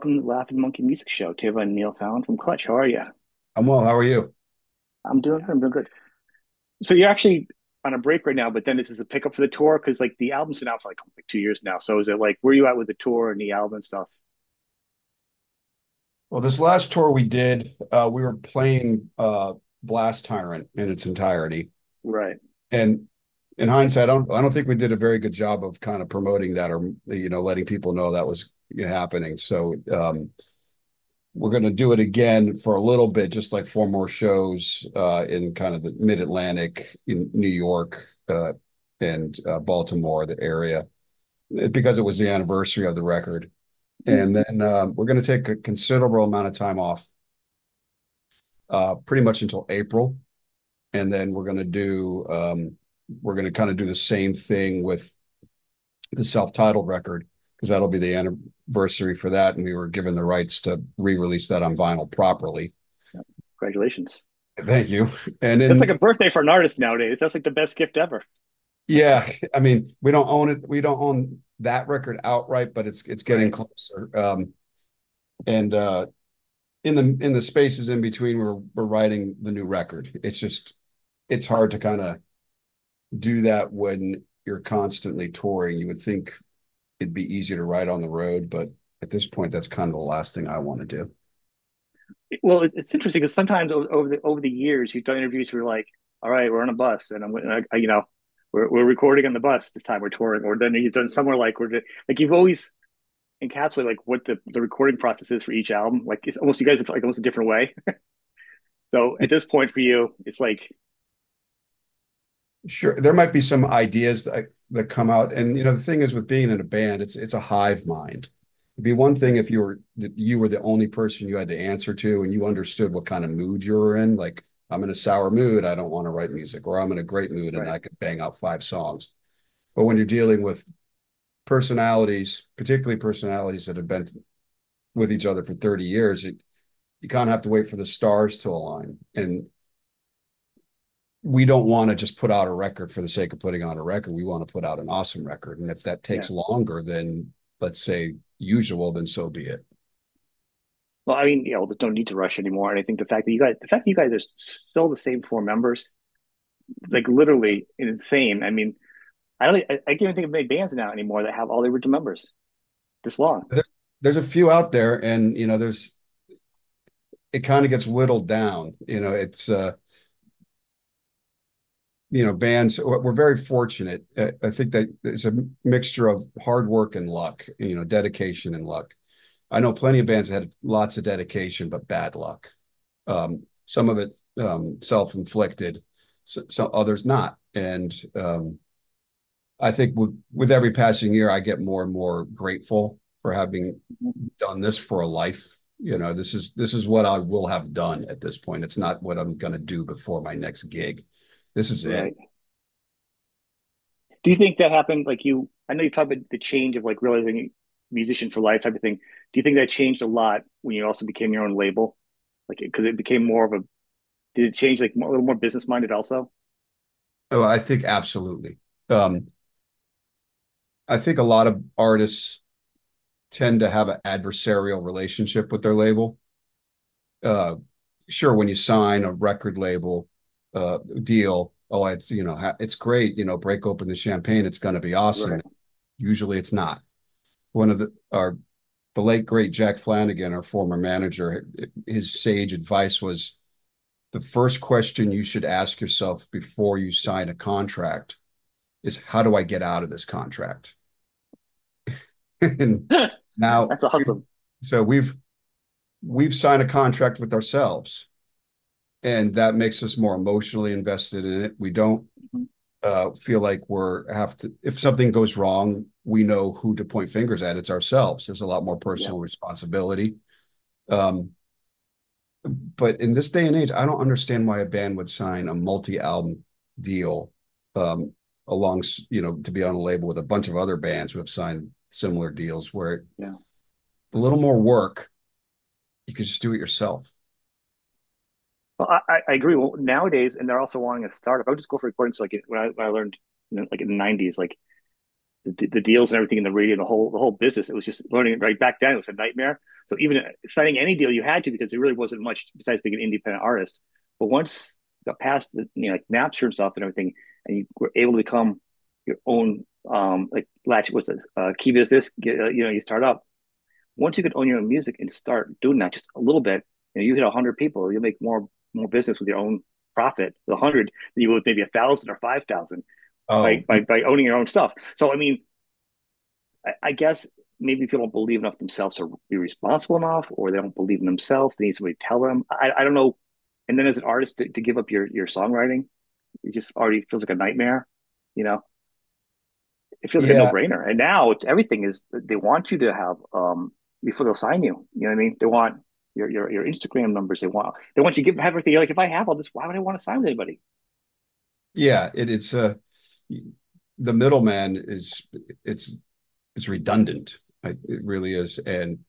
welcome to the Laughing Monkey Music Show. Tiva and Neil Fallon from Clutch. How are you? I'm well. How are you? I'm doing good. I'm doing good. So you're actually on a break right now, but then this is a pickup for the tour because like the album's been out for like almost like 2 years now. So is it like where are you at with the tour and the album and stuff? Well, this last tour we did, we were playing Blast Tyrant in its entirety. Right. And in hindsight, I don't think we did a very good job of kind of promoting that or letting people know that was happening. So we're going to do it again for a little bit, just like four more shows in kind of the mid-Atlantic, in New York and Baltimore, the area, because it was the anniversary of the record. Mhm. And then we're going to take a considerable amount of time off, pretty much until April. And then we're going to kind of do the same thing with the self-titled record because that'll be the anniversary for that. And we were given the rights to re-release that on vinyl properly. Congratulations. Thank you. And That's like a then, birthday for an artist nowadays. That's like the best gift ever. yeah, I mean, we don't own it. We don't own that record outright, but it's getting Right. closer. And in the spaces in between, we're writing the new record. It's hard to kind of do that when you're constantly touring. You would think it'd be easy to write on the road, but at this point, that's kind of the last thing I want to do. Well, it's interesting because sometimes over the years you've done interviews where you're like, all right, we're on a bus and we're recording on the bus this time we're touring, or then you've done somewhere like like you've always encapsulate like what the recording process is for each album. Like it's almost you guys are like almost a different way. So at this point for you, it's like Sure, there might be some ideas that come out, and the thing is with being in a band, it's a hive mind. It'd be one thing if you were the only person you had to answer to, and you understood what kind of mood you were in. Like, I'm in a sour mood, I don't want to write music, or I'm in a great mood and right. I could bang out five songs. But when you're dealing with personalities, particularly personalities that have been with each other for 30 years, you kind of have to wait for the stars to align. And we don't want to just put out a record for the sake of putting out a record. We want to put out an awesome record. And if that Yeah. takes longer than, let's say, usual, then so be it. Well, I mean, there's no need to rush anymore. And I think the fact that you guys are still the same four members, like literally insane. I mean, I can't even think of many bands now anymore that have all the original members this long. There's a few out there, and it kind of gets whittled down. Bands. We're very fortunate. I think that it's a mixture of hard work and luck. Dedication and luck. I know plenty of bands that had lots of dedication but bad luck. Some of it self-inflicted, so others not. And I think with every passing year, I get more and more grateful for having done this for a life. This is what I will have done at this point. It's not what I'm going to do before my next gig. This is it. Right. Do you think that happened? Like I know you talked about the change of like realizing musician for life type of thing. Do you think that changed a lot when you also became your own label? Like, because it became more of a, did it change like a little more business minded also? Oh, I think absolutely. Um, I think a lot of artists tend to have an adversarial relationship with their label. Uh, sure, when you sign a record label deal, oh, it's great. Break open the champagne, it's going to be awesome. Right. Usually, it's not. One of the late great Jack Flanagan, our former manager, his sage advice was the first question you should ask yourself before you sign a contract is how do I get out of this contract? And now, That's awesome. so we've signed a contract with ourselves, and that makes us more emotionally invested in it. We don't Mhm. feel like we're have to if something goes wrong, we know who to point fingers at. It's ourselves. There's a lot more Yeah. personal responsibility. Um, but in this day and age, I don't understand why a band would sign a multi-album deal um, along, to be on a label with a bunch of other bands who have signed similar deals where Yeah. a little more work, you could just do it yourself. Well, I agree. Well, nowadays, and they're also wanting a startup. I would just go for recordings like when I learned, like in the '90s, like the deals and everything in the radio, the whole business. It was just learning right back then. It was a nightmare. So even signing any deal you had to because there really wasn't much besides being an independent artist. But once you got past the like Napster and stuff and everything, and you were able to become your own like latch was it key business, you start up. Once you could own your own music and start doing that just a little bit, you hit 100 people, you'll make more business with your own profit, the 100 than you would maybe 1,000 or 5,000 by, Oh, by by owning your own stuff. So I mean, I guess maybe people don't believe enough themselves to be responsible enough, or they don't believe in themselves. They need somebody to tell them. I don't know. And then as an artist to give up your songwriting, it just already feels like a nightmare. You know, it feels like a no yeah, brainer. And now it's everything is they want you to have before they'll sign you. You know what I mean? They want your Instagram numbers. They want you to have everything. You're like, if I have all this, why would I want to sign with anybody? yeah. It's the middleman is it's it's redundant. It really is. And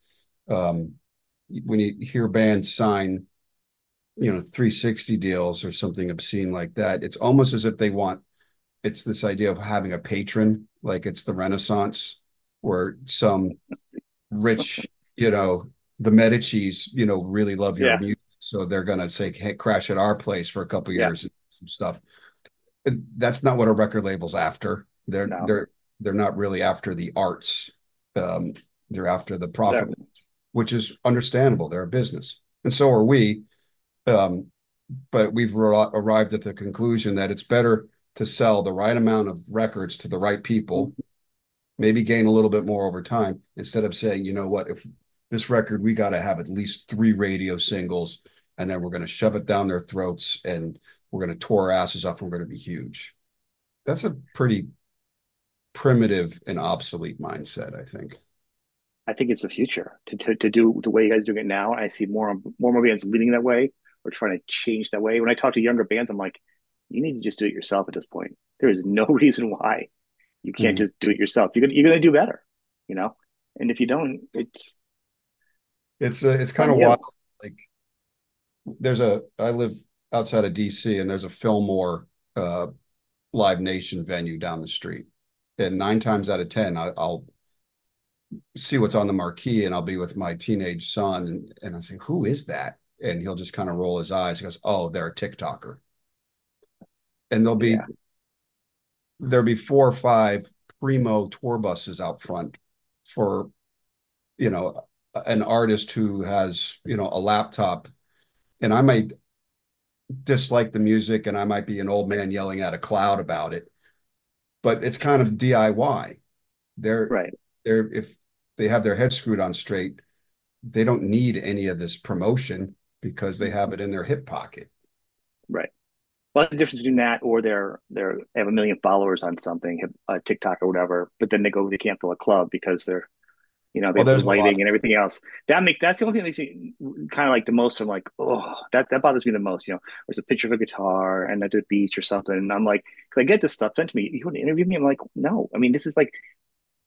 um, when you hear bands sign, 360 deals or something obscene like that, it's almost as if they want it's this idea of having a patron, like it's the Renaissance, where some rich, the Medici's, really love your Yeah, music, so they're gonna say, "Hey, crash at our place for a couple of yeah, years and some stuff." That's not what a record label's after. They're no, they're they're not really after the arts. Um, they're after the that, profit, which is understandable. They're a business, and so are we. Um, but we've arrived at the conclusion that it's better to sell the right amount of records to the right people, maybe gain a little bit more over time, instead of saying, you know what, if this record, we got to have at least 3 radio singles, and then we're going to shove it down their throats and we're going to tour our asses off. And we're going to be huge. That's a pretty primitive and obsolete mindset, I think. I think it's the future to do the way you guys are doing it now. I see more bands leading that way or trying to change that way. When I talk to younger bands, I'm like, you need to just do it yourself at this point. There is no reason why you can't Mm. just do it yourself. You're gonna do better, you know. And if you don't, It's it's kind on of wild. you. Like I live outside of DC, and there's a Fillmore uh, Live Nation venue down the street. And 9 times out of 10, I'll see what's on the marquee, and I'll be with my teenage son, and I say, "Who is that?" And he'll just kind of roll his eyes. He goes, "Oh, they're a TikToker." And Yeah, there'll be 4 or 5 primo tour buses out front for, you know, an artist who has, a laptop. And I might dislike the music, and I might be an old man yelling at a cloud about it, but it's kind of DIY. They're right, if they have their head screwed on straight, they don't need any of this promotion because they have it in their hip pocket. right. Well, the difference between that or they have a million followers on something, TikTok or whatever, but then they can't fill a club because they Well, have the there's a lot lighting of and everything else. That's the only thing that makes me kind of like the most. I'm like, oh, that bothers me the most. There's a picture of a guitar and at the beach or something, and I'm like, could I get this stuff sent to me? You want to interview me? I'm like, no. I mean, this is like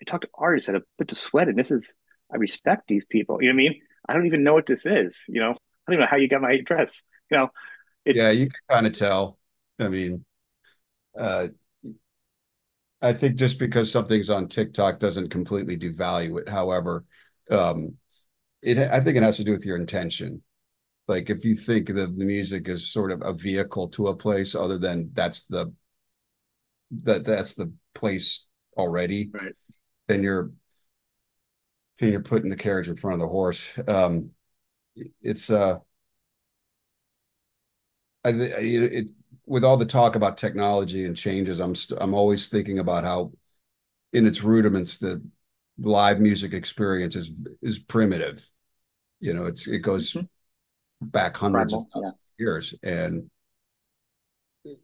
I talk to artists that have put the sweat in. This is I respect these people. You know what I mean? I don't even know what this is. I don't even know how you got my address. You know, Yeah, it's you can kind of tell. I mean, uh, I think just because something's on TikTok doesn't completely devalue it. However, um, I think it has to do with your intention. Like if you think the music is sort of a vehicle to a place, other than that's the place already, right. then you're putting the carriage in front of the horse. It's it with all the talk about technology and changes, I'm always thinking about how in its rudiments the live music experience is primitive. It goes Mm-hmm. back hundreds of Primal, yeah, thousands of years, and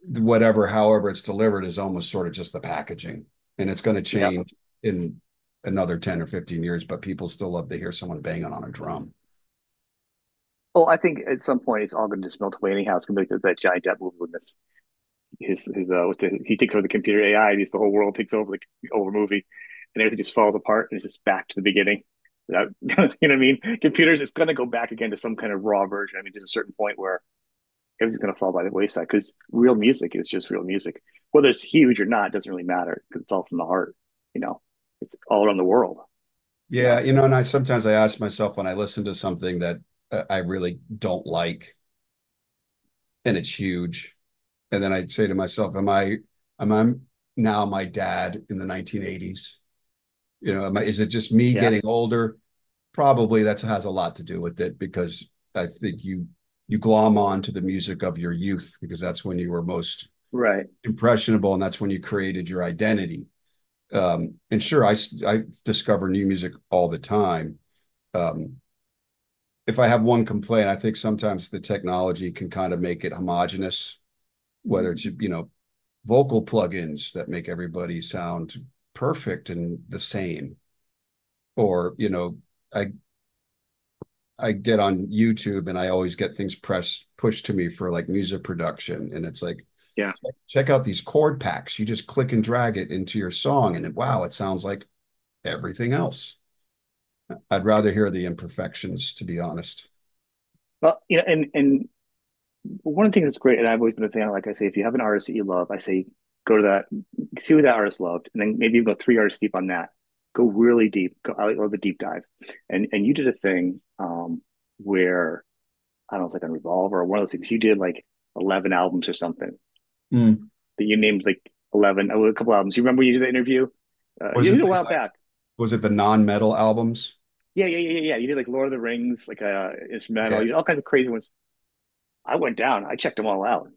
whatever, however it's delivered is almost sort of just the packaging, and it's going to yeah. change in another 10 or 15 years, but people still love to hear someone banging on a drum. Well, I think at some point it's all going to just melt away anyhow. It's going to be like that Johnny Depp movie when this his he takes over the computer AI, and the whole world takes over the over movie, and everything just falls apart, and it's just back to the beginning. Without, you know what I mean? Computers, it's going to go back again to some kind of raw version. I mean, there's a certain point where everything's going to fall by the wayside because real music is just real music. Whether it's huge or not, it doesn't really matter because it's all from the heart. you know, it's all around the world, you Yeah, know. you know, and I sometimes I ask myself when I listen to something that I really don't like and it's huge, and then I say to myself, am I now my dad in the 1980s? You know, is it just me Yeah, getting older? Probably that has a lot to do with it because I think you glom on to the music of your youth because that's when you were most right. impressionable and that's when you created your identity. And sure, I discover new music all the time. Um, if I have one complaint, I think sometimes the technology can kind of make it homogenous, whether it's vocal plugins that make everybody sound perfect and the same, or I get on YouTube and I always get things pushed to me for like music production. And it's like, Yeah. check out these chord packs. You just click and drag it into your song, and wow, it sounds like everything else. I'd rather hear the imperfections, to be honest. Well, and one of the things that's great, and I've always been a fan, like I say, if you have an artist that you love, I say go to that, see what that artist loved, and then maybe you go 3 artists deep on that. Go really deep. I love the deep dive. And you did a thing where I don't know, it's like on Revolve or one of those things. You did like 11 albums or something Mm. that you named like 11, a couple albums. You remember when you did the interview? Was You it did a the while back. was it the non-metal albums? Yeah. You did like Lord of the Rings, like instrumental. Yeah. You did all kinds of crazy ones. I went down. I checked them all out.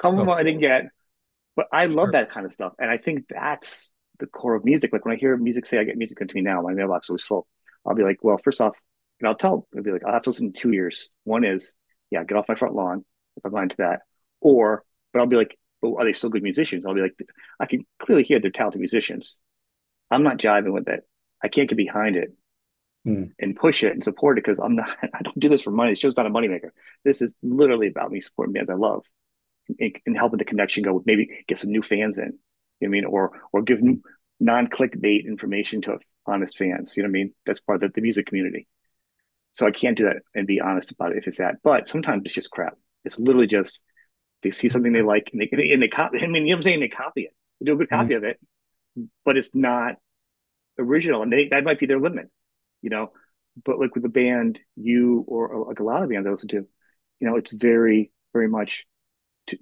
Some of Oh, them I didn't cool. get, but I love Sure. that kind of stuff. And I think that's the core of music. Like when I hear music, say I get music into me now, my mailbox is always full. I'll be like, well, first off, and I'll be like, I'll have to listen in 2 years. One is, yeah, get off my front lawn if I'm into that. Or, but I'll be like, but are they still good musicians? I'll be like, I can clearly hear they're talented musicians. I'm not jiving with it. I can't get behind it Mm. and push it and support it because I'm not, I don't do this for money. It's just not a moneymaker. This is literally about me supporting bands I love and helping the connection go. Maybe get some new fans in. You know what I mean? Or give Mm. non-clickbait information to honest fans. You know what I mean? That's part of the music community. So I can't do that and be honest about it if it's that. But sometimes it's just crap. It's literally just they see something they like and they copy. I mean, you know what I'm saying? They copy it. They do a good Mm. copy of it, but it's not original, and that might be their limit. You know, but like with the band, or like a lot of bands I listen to, it's very very much to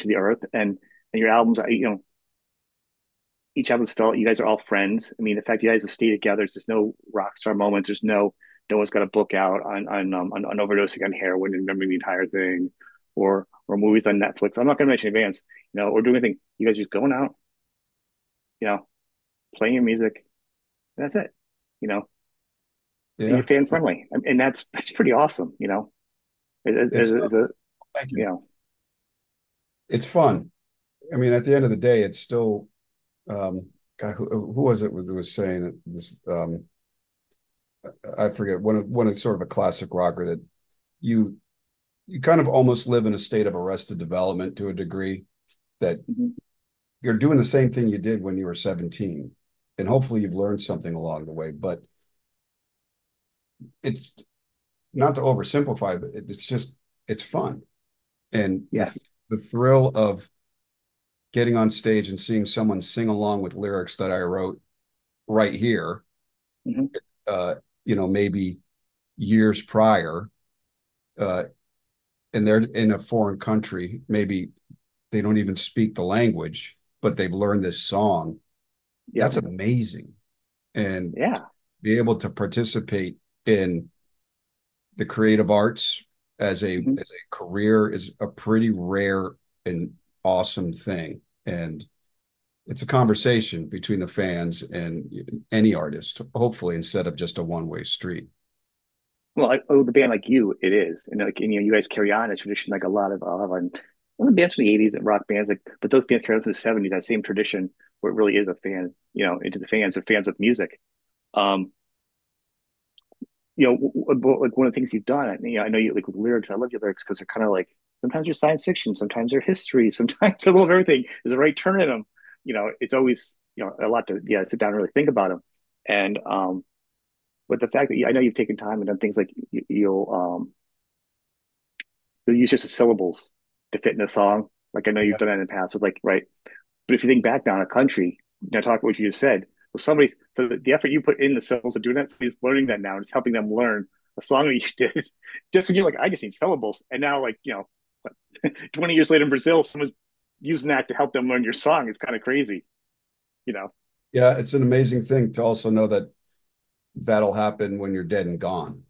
the earth and your albums each album's felt you guys are all friends. I mean the fact you guys have stayed together, there's no rock star moments, there's no one's got a book out on overdosing on heroin and remembering the entire thing or movies on Netflix. I'm not going to mention advance, or doing anything. You guys just going out, you know playing your music, and that's it. you know and you're Yeah. fan friendly, and that's pretty awesome. It's As a Thank you you. know It's fun. I mean, at the end of the day, it's still God, who was it who was saying it, this I forget one of sort of a classic rocker that you you kind of almost live in a state of arrested development to a degree that mhm. you're doing the same thing you did when you were 17 and hopefully you've learned something along the way, but it's not to oversimplify, but it's just it's fun. And Yeah. the thrill of getting on stage and seeing someone sing along with lyrics that I wrote right here, Hmm. uh, maybe years prior, uh, and they're in a foreign country, maybe they don't even speak the language, but they've learned this song. Yep. That's amazing. And Yeah. be able to participate in the creative arts Hmm. as a career is a pretty rare and awesome thing. And it's a conversation between the fans and any artist, hopefully, instead of just a one-way street. Well, with a band like you, it is, and you guys carry on a tradition like a lot of bands from the '80s and rock bands, but those bands carry on through the '70s. That same tradition where it really is a fan, into the fans, or fans of music. Um, like one of the things you've done, I know you like with lyrics. I love your lyrics because they're kind of like sometimes they're science fiction, sometimes they're history, sometimes they're a little of everything. There's a right turn in them. It's always a lot to sit down and really think about them. And but the fact that I know you've taken time and done things like you'll use just the syllables to fit in a song. Like I know you've Yeah. done that in the past with right. But if you think back down a country, talk about what you just said. So the effort you put in the syllables of doing that, somebody's learning that now, and it's helping them learn a song that you did. Just and you're like, I just need syllables, and now like 20 years later in Brazil, someone's using that to help them learn your song. It's kind of crazy, you know. Yeah, it's an amazing thing to also know that that'll happen when you're dead and gone.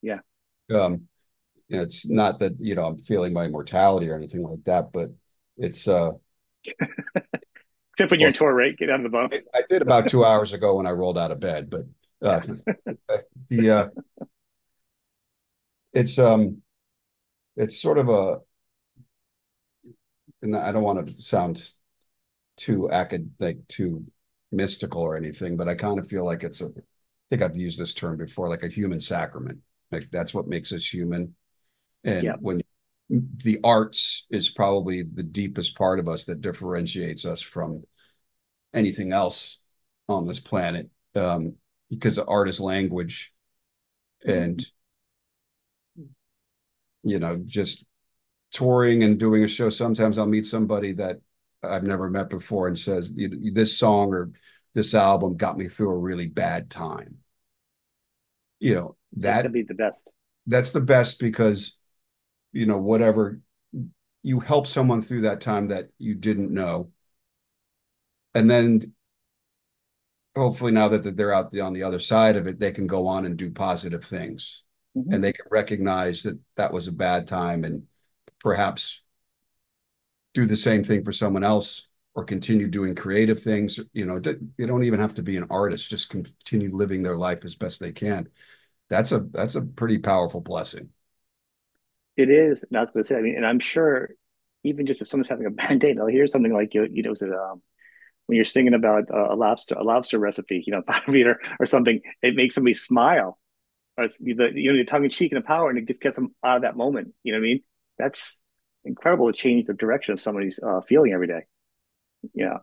Yeah. Um, it's not that, I'm feeling my mortality or anything like that, but it's Except when you're well, in tour, right? Get out of the bump. I did about 2 hours ago when I rolled out of bed, but Yeah. uh, the it's it's sort of a, and I don't want to sound too academic, too mystical or anything, but I kind of feel like I think I've used this term before, like a human sacrament. Like that's what makes us human. And Yeah. when the arts is probably the deepest part of us that differentiates us from anything else on this planet, because art is language. And, just touring and doing a show, sometimes I'll meet somebody that I've never met before and says, this song or this album got me through a really bad time. You know, That's that gonna be the best. that's the best because, whatever you help someone through that time that you didn't know. And then hopefully now that they're out on the other side of it, they can go on and do positive things Mm-hmm. and they can recognize that that was a bad time and perhaps do the same thing for someone else or continue doing creative things. They don't even have to be an artist, just continue living their life as best they can. That's a pretty powerful blessing. It is. And I was gonna say. I mean, and I'm sure even just if someone's having a bad day, they'll hear something like is it when you're singing about a lobster recipe, or something, it makes somebody smile. Or it's the tongue in cheek and the power, and it just gets them out of that moment. You know what I mean? That's incredible to change the direction of somebody's feeling every day.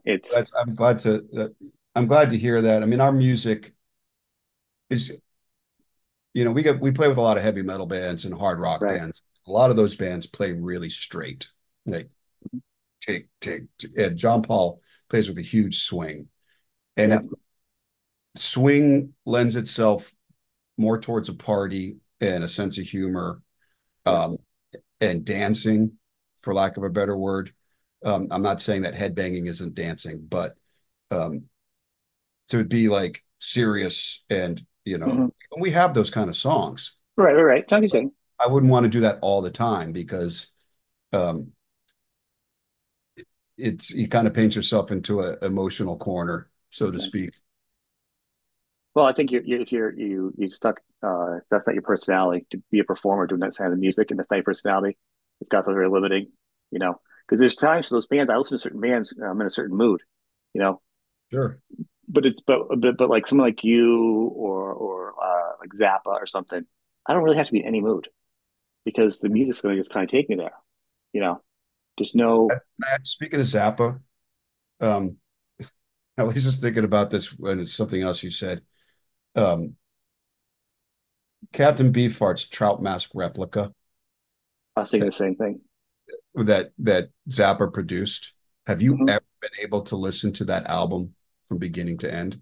It's That's I'm glad to hear that. I mean, our music is, we play with a lot of heavy metal bands and hard rock right. bands. A lot of those bands play really straight. Like take, and John Paul plays with a huge swing. And Yeah. swing lends itself more towards a party and a sense of humor, Yeah. um, and dancing, for lack of a better word. I'm not saying that headbanging isn't dancing, but um, to be like serious and Hmm. we have those kind of songs, Right. Right. Right. Like you but saying. I wouldn't want to do that all the time because um, it's you kind of paint yourself into an emotional corner, so to Yeah. speak. Well, I think if you stuck, that's not your personality to be a performer doing that kind of music, and that's not your personality. It's definitely very limiting, you know. Because there's times for those bands. I listen to certain bands. I'm in a certain mood, you know. Sure. But like someone like you or like Zappa or something, I don't really have to be in any mood because the music's going to just kind of take me there, you know. There's no. Speaking of Zappa, um, I was just thinking about this when it's something else you said. Um, Captain Beefheart's Trout Mask replica I was thinking that the same thing. that Zappa produced. Have you Mhm. ever been able to listen to that album from beginning to end?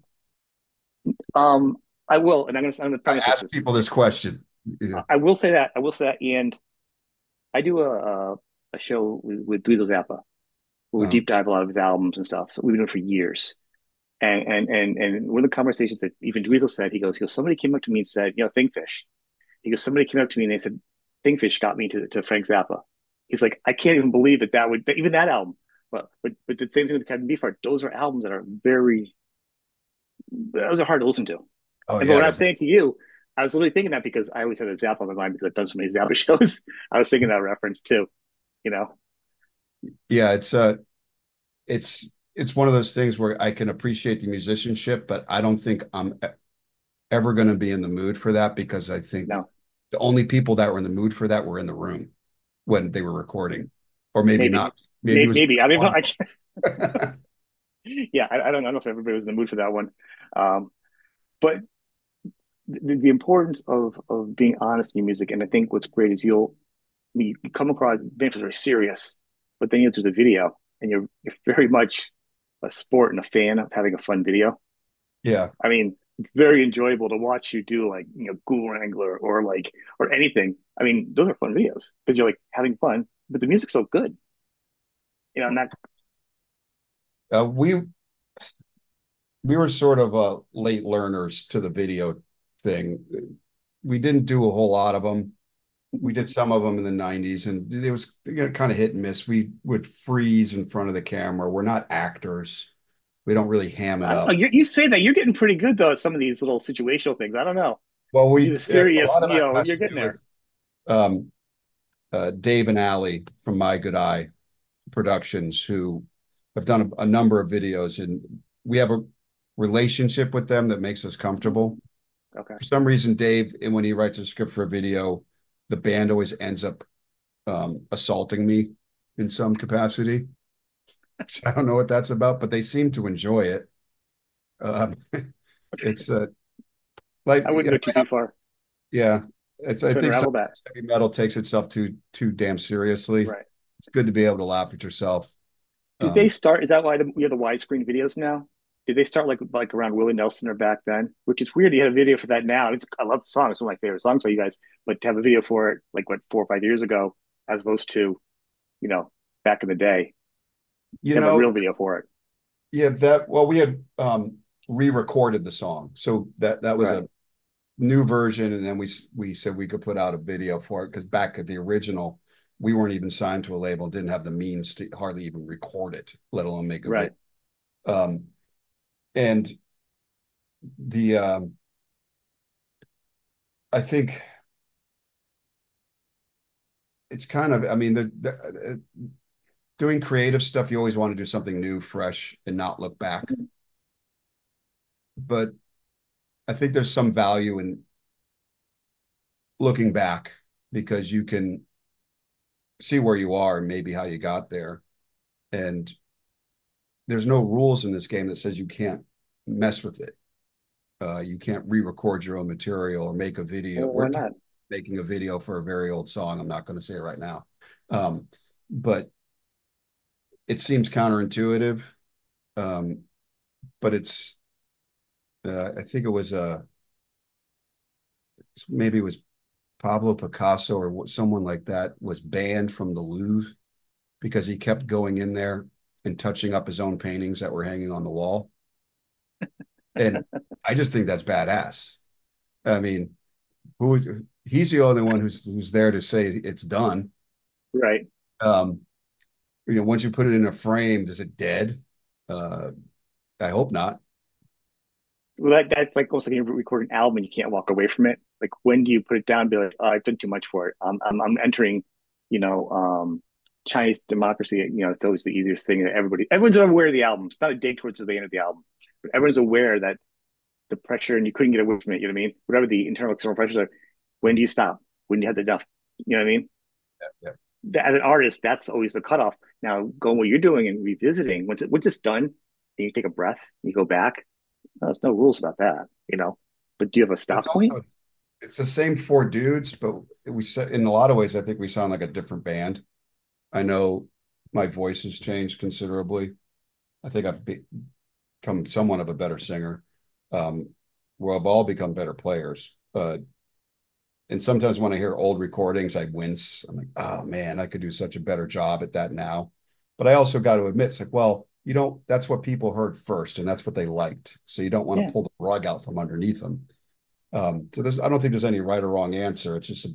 Um, I will, and I'm gonna I preface ask this. people this question. Yeah. I will say that. I will say that, and I do a show with Dweezil Zappa where we Uh, deep dive a lot of his albums and stuff. So we've been doing it for years. And one of the conversations that even Dweezil said, he goes, somebody came up to me and said, Thingfish. He goes, somebody came up to me and they said, Thingfish got me to Frank Zappa. He's like, I can't even believe that would even that album. But the same thing with Captain Beefheart. Those are albums that are those are hard to listen to. oh But yeah, when I was saying to you, I was literally thinking that because I always had a Zappa on my mind because I've done so many Zappa shows. I was thinking that reference too. You know, yeah. It's one of those things where I can appreciate the musicianship, but I don't think I'm ever going to be in the mood for that because I think no, the only people that were in the mood for that were in the room when they were recording, or maybe maybe, not. Maybe it was maybe. I mean, one I, of them. yeah, I don't know if everybody was in the mood for that one. Um, but the importance of being honest in your music, and I think what's great is you come across bands are very serious, but then you do the video, and you're very much a sport and a fan of having a fun video. Yeah. I mean, it's very enjoyable to watch you do like, Ghoul Wrangler or like or anything. I mean, those are fun videos because you're like having fun, but the music's so good. Not We were sort of late learners to the video thing. We didn't do a whole lot of them. We did some of them in the 90s, and it was, kind of hit and miss. We would freeze in front of the camera. We're not actors. We don't really ham it I don't know. up. You say that you're getting pretty good though at some of these little situational things. I don't know. Well, You do the a serious, lot of that has you're to getting do there. with um, Dave and Allie from My Good Eye Productions, who have done a number of videos, and we have a relationship with them that makes us comfortable. Okay. For some reason, Dave, and when he writes a script for a video, the band always ends up assaulting me in some capacity. So I don't know what that's about, but they seem to enjoy it. Um, it's like, I wouldn't go too far. yeah, it's. I To think unravel that. sometimes heavy metal takes itself too damn seriously. Right. It's good to be able to laugh at yourself. Did they Um, start? Is that why we have the widescreen videos now? Did they start like around Willie Nelson or back then? Which is weird. You had a video for that now. I love the song. It's one of my favorite songs by you guys. But to have a video for it, like what 4 or 5 years ago, as opposed to you know back in the day, you to have a know, real video for it. yeah, that well, we had re-recorded the song, so that was Right. a new version, and then we said we could put out a video for it because back at the original, we weren't even signed to a label, didn't have the means to hardly even record it, let alone make a video. Right. Um, and the I think it's kind of, I mean, doing creative stuff, you always want to do something new, fresh, and not look back. But I think there's some value in looking back because you can see where you are and maybe how you got there. And there's no rules in this game that says you can't mess with it. You can't re-record your own material or make a video. Well, why We're not? making a video for a very old song. I'm not going to say it right now, um, but it seems counterintuitive. Um, but it's I think it was maybe it was Pablo Picasso or someone like that was banned from the Louvre because he kept going in there and touching up his own paintings that were hanging on the wall. And I just think that's badass. I mean, he's the only one who's there to say it's done. Right. Um, once you put it in a frame, is it dead? Uh, I hope not. Well, that's like almost like you record an album and you can't walk away from it. Like when do you put it down and be like, oh, I've done too much for it. I'm entering, you know, Chinese democracy. It's always the easiest thing that everyone's aware of the album. It's not a dig towards the end of the album, but everyone's aware that the pressure and you couldn't get away from it. You know what I mean? Whatever the internal external pressures are, when do you stop? When do you have the enough? You know what I mean? Yeah. As an artist, that's always the cutoff. Now, going what you're doing and revisiting, once it's done, then you take a breath, you go back. There's no rules about that. But do you have a It's stop point? also it's the same four dudes, but we said in a lot of ways, I think we sound like a different band. I know my voice has changed considerably. I think I've become somewhat of a better singer. Um, we've all become better players. And sometimes when I hear old recordings, I wince. I'm like, oh man, I could do such a better job at that now. But I also got to admit, it's like, well, that's what people heard first, and that's what they liked. So you don't want Yeah. to pull the rug out from underneath them. So I don't think there's any right or wrong answer. It's just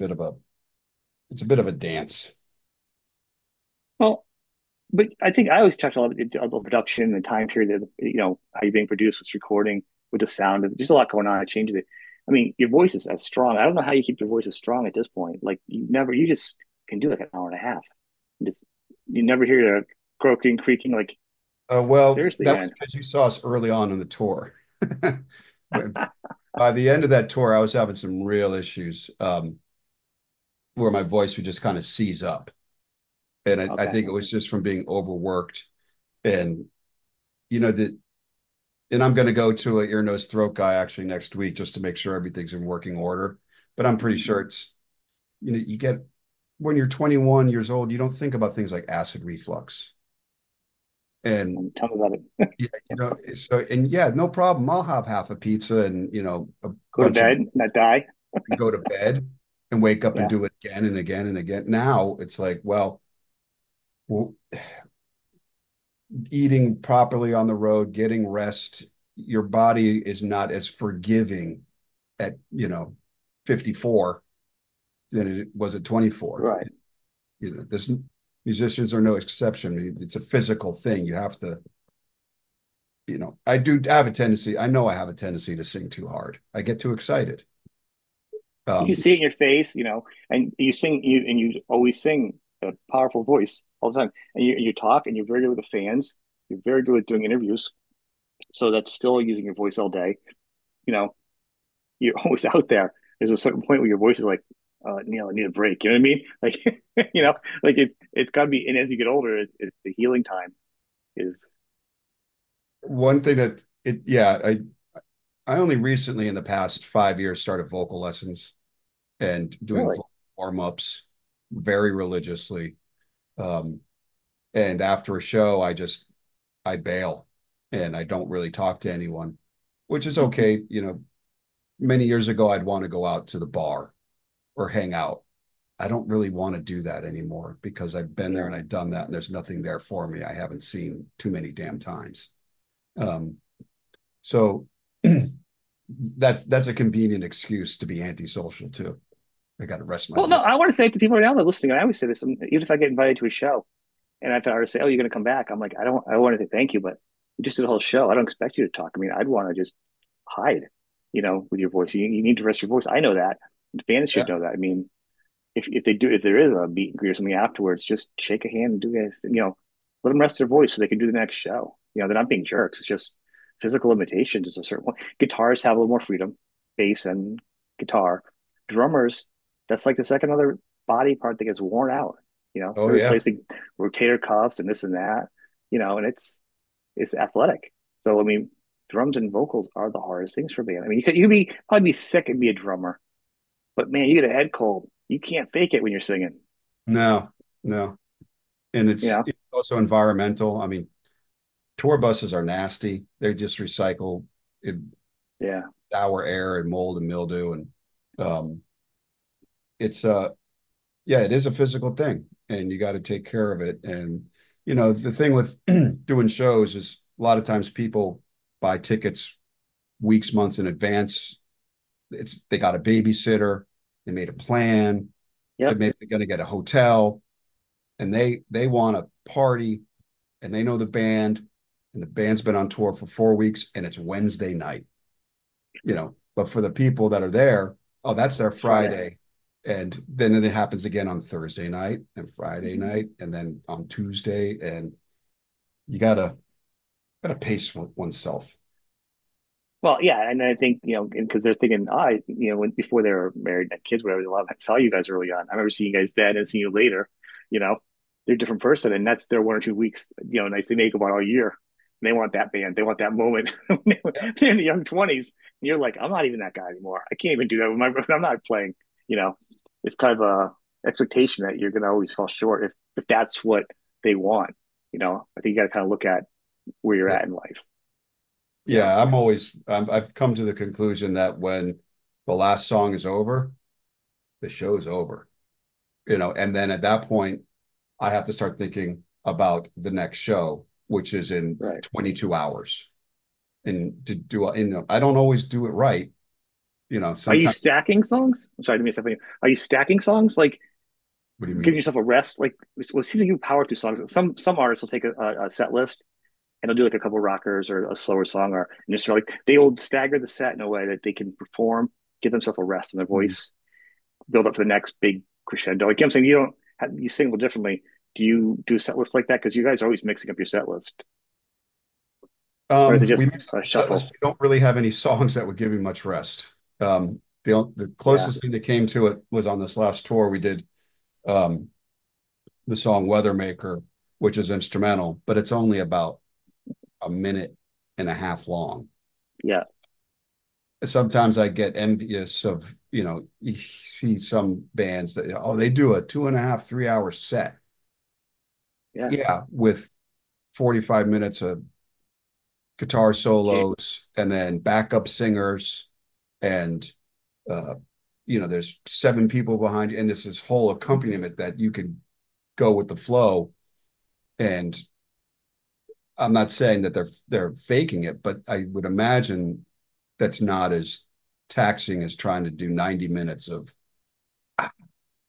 it's a bit of a dance. Well, but I think I always touch on the production, the time period, how you're being produced, what's recording, with the sound. There's a lot going on. It changes it. I mean, your voice is as strong. I don't know how you keep your voice as strong at this point. Like you just can do like an hour and a half. You never hear a croaking, creaking. Like Well, seriously, that was man. because you saw us early on in the tour. By the end of that tour, I was having some real issues where my voice would just kind of seize up. And I Okay. think it was just from being overworked. And, that, and I'm going to go to an ear, nose, throat guy actually next week just to make sure everything's in working order. But I'm pretty sure it's, you get, when you're 21 years old, you don't think about things like acid reflux. And Tell me about it. yeah, so and yeah, no problem. I'll have half a pizza and a Go to bunch of bed, not die. go to bed and wake up and Yeah, do it again and again and again. Now it's like, well, eating properly on the road, getting rest, your body is not as forgiving at 54 than it was at 24. right. This musicians are no exception. It's a physical thing. You have to, I do have a tendency. I know I have a tendency to sing too hard. I get too excited. You can Um, see it in your face, and you sing, you always sing a powerful voice all the time, and you talk, and you're very good with the fans. You're very good with doing interviews, so that's still using your voice all day. You know, you're always out there. There's a certain point where your voice is like, Neil, I need a break. You know what I mean? Like, yeah. like it's got to be. And as you get older, it's the healing time is One thing that yeah, I only recently in the past 5 years started vocal lessons and doing really, vocal warm-ups very religiously. Um, and after a show, I bail and I don't really talk to anyone, which is okay. Many years ago, I'd want to go out to the bar or hang out. I don't really want to do that anymore because I've been there yeah. and I've done that, and there's nothing there for me. I haven't seen too many damn times. Um, so that's a convenient excuse to be antisocial too. I got to rest my Well, no, voice. I want to say it to people right now that are listening. I always say this, even if I get invited to a show, and if I were to say, "Oh, you're going to come back," I'm like, I want to say thank you, but you just did a whole show. I don't expect you to talk. I mean, I'd want to just hide, with your voice. You need to rest your voice. I know that. The fans should Yeah. know that. I mean, if there is a meet and greet or something afterwards, just shake a hand and do this. Let them rest their voice so they can do the next show. They're not being jerks. It's just physical limitations to a certain point. Guitarists have a little more freedom, bass and guitar. Drummers, that's like the second other body part that gets worn out. Oh They're yeah. replacing rotator cuffs and this and that. And it's athletic. So I mean, drums and vocals are the hardest things for me. I mean, you could probably be sick and be a drummer, but man, you get a head cold. You can't fake it when you're singing. No, no. And You know? it's also environmental. I mean, tour buses are nasty. They just recycle it, Yeah. sour air and mold and mildew. And um, it's yeah, it is a physical thing and you got to take care of it. And the thing with doing shows is a lot of times people buy tickets weeks, months in advance. They got a babysitter, they made a plan, they Yep. maybe they're going to get a hotel, and they want to party, and they know the band, and the band's been on tour for 4 weeks, and it's Wednesday night. But for the people that are there, oh, that's their It's Friday. Friday. And then it happens again on Thursday night and Friday Mhm. night, and then on Tuesday. And you gotta pace oneself. Well, yeah, and I think because they're thinking, when before they were married and had kids, whatever. A lot. I saw you guys early on. I remember seeing you guys then and seeing you later. You know, they're a different person, and that's their 1 or 2 weeks. Nice they make about all year. And they want that band. They want that moment. Yeah. They're in the young 20s, and you're like, I'm not even that guy anymore. I can't even do that with my. I'm not playing. You know, it's kind of a expectation that you're going to always fall short if that's what they want. I think you got to kind of look at where you're Yeah. at in life. You know, Yeah, I've come to the conclusion that when the last song is over, the show's over. And then at that point, I have to start thinking about the next show, which is in right. 22 hours. And I don't always do it right. Are you Sometimes, stacking songs? I'm sorry to miss something. Are you stacking songs? Like what do you giving mean? yourself a rest? Like, well, it seems like you power through songs. Some artists will take a set list and they'll do like a couple rockers or a slower song, or and just sort of like they will stagger the set in a way that they can perform, give themselves a rest in their voice, build up for the next big crescendo. Like I'm saying, you sing a little differently. Do you do a set list like that? Because you guys are always mixing up your set list, or is it We just mixed up a the set list. shuffle? We don't really have any songs that would give me much rest. The Yeah, closest thing that came to it was on this last tour. We did um, the song Weathermaker, which is instrumental, but it's only about a minute and a half long. yeah, Sometimes I get envious of, you see some bands that, oh, they do a 2.5, 3 hour set. yeah. Yeah, with 45 minutes of guitar Okay. solos and then backup singers and uh there's seven people behind you and it's this whole accompaniment that you can go with the flow. And I'm not saying that they're faking it, but I would imagine that's not as taxing as trying to do 90 minutes of,